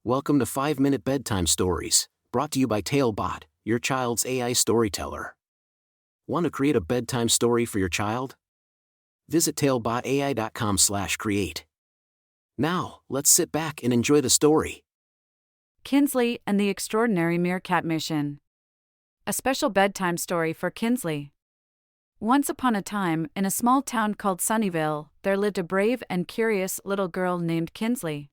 Welcome to 5-Minute Bedtime Stories, brought to you by TaleBot, your child's AI storyteller. Want to create a bedtime story for your child? Visit talebotai.com/create. Now, let's sit back and enjoy the story. Kinsley and the Extraordinary Meerkat Mission. A special bedtime story for Kinsley. Once upon a time, in a small town called Sunnyvale, there lived a brave and curious little girl named Kinsley.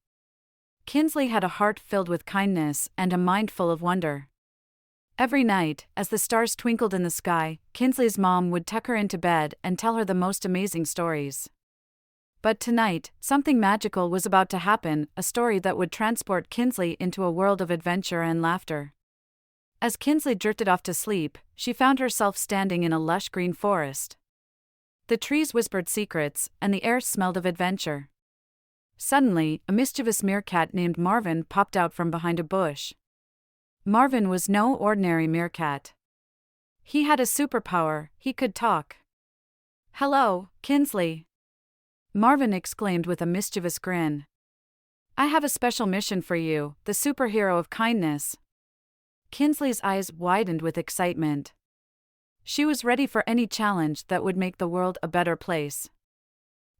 Kinsley had a heart filled with kindness and a mind full of wonder. Every night, as the stars twinkled in the sky, Kinsley's mom would tuck her into bed and tell her the most amazing stories. But tonight, something magical was about to happen, a story that would transport Kinsley into a world of adventure and laughter. As Kinsley drifted off to sleep, she found herself standing in a lush green forest. The trees whispered secrets, and the air smelled of adventure. Suddenly, a mischievous meerkat named Marvin popped out from behind a bush. Marvin was no ordinary meerkat. He had a superpower, he could talk. "Hello, Kinsley," Marvin exclaimed with a mischievous grin. "I have a special mission for you, the superhero of kindness." Kinsley's eyes widened with excitement. She was ready for any challenge that would make the world a better place.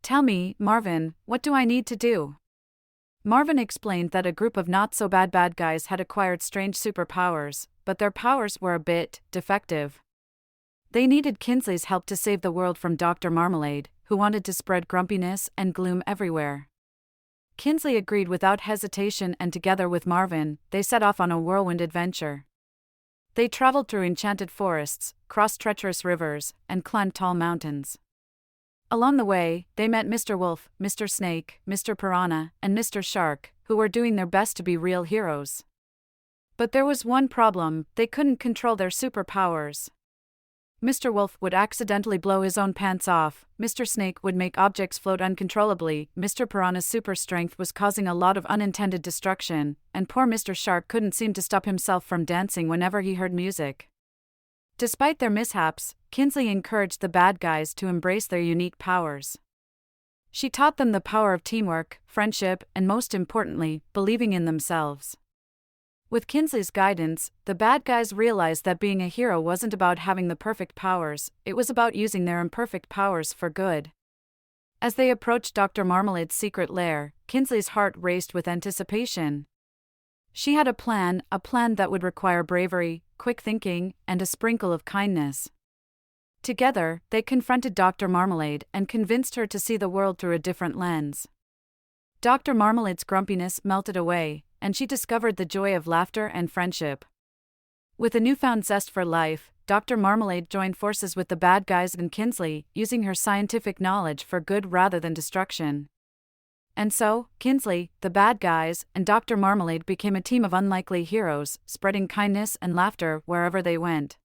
"Tell me, Marvin, what do I need to do?" Marvin explained that a group of not-so-bad guys had acquired strange superpowers, but their powers were a bit defective. They needed Kinsley's help to save the world from Dr. Marmalade, who wanted to spread grumpiness and gloom everywhere. Kinsley agreed without hesitation, and together with Marvin, they set off on a whirlwind adventure. They traveled through enchanted forests, crossed treacherous rivers, and climbed tall mountains. Along the way, they met Mr. Wolf, Mr. Snake, Mr. Piranha, and Mr. Shark, who were doing their best to be real heroes. But there was one problem: they couldn't control their superpowers. Mr. Wolf would accidentally blow his own pants off, Mr. Snake would make objects float uncontrollably, Mr. Piranha's super strength was causing a lot of unintended destruction, and poor Mr. Shark couldn't seem to stop himself from dancing whenever he heard music. Despite their mishaps, Kinsley encouraged the bad guys to embrace their unique powers. She taught them the power of teamwork, friendship, and most importantly, believing in themselves. With Kinsley's guidance, the bad guys realized that being a hero wasn't about having the perfect powers, it was about using their imperfect powers for good. As they approached Dr. Marmalade's secret lair, Kinsley's heart raced with anticipation. She had a plan that would require bravery, quick thinking, and a sprinkle of kindness. Together, they confronted Dr. Marmalade and convinced her to see the world through a different lens. Dr. Marmalade's grumpiness melted away, and she discovered the joy of laughter and friendship. With a newfound zest for life, Dr. Marmalade joined forces with the bad guys and Kinsley, using her scientific knowledge for good rather than destruction. And so, Kinsley, the bad guys, and Dr. Marmalade became a team of unlikely heroes, spreading kindness and laughter wherever they went.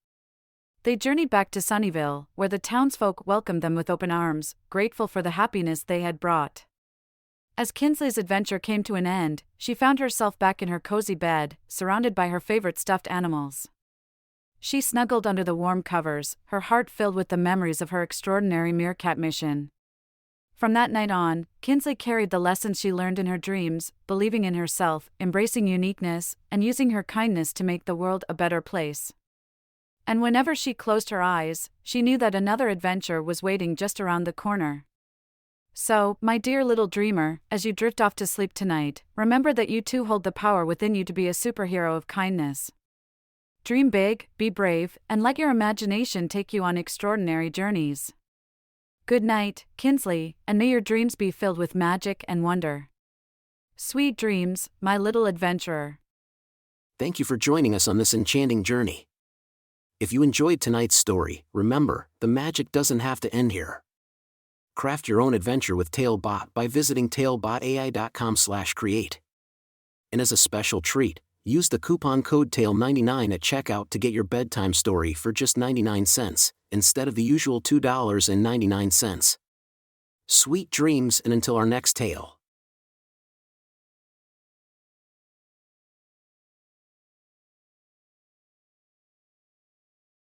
They journeyed back to Sunnyvale, where the townsfolk welcomed them with open arms, grateful for the happiness they had brought. As Kinsley's adventure came to an end, she found herself back in her cozy bed, surrounded by her favorite stuffed animals. She snuggled under the warm covers, her heart filled with the memories of her extraordinary meerkat mission. From that night on, Kinsley carried the lessons she learned in her dreams, believing in herself, embracing uniqueness, and using her kindness to make the world a better place. And whenever she closed her eyes, she knew that another adventure was waiting just around the corner. So, my dear little dreamer, as you drift off to sleep tonight, remember that you too hold the power within you to be a superhero of kindness. Dream big, be brave, and let your imagination take you on extraordinary journeys. Good night, Kinsley, and may your dreams be filled with magic and wonder. Sweet dreams, my little adventurer. Thank you for joining us on this enchanting journey. If you enjoyed tonight's story, remember, the magic doesn't have to end here. Craft your own adventure with TaleBot by visiting talebotai.com/create. And as a special treat, use the coupon code TALE99 at checkout to get your bedtime story for just 99 cents, instead of the usual $2.99. Sweet dreams, and until our next tale.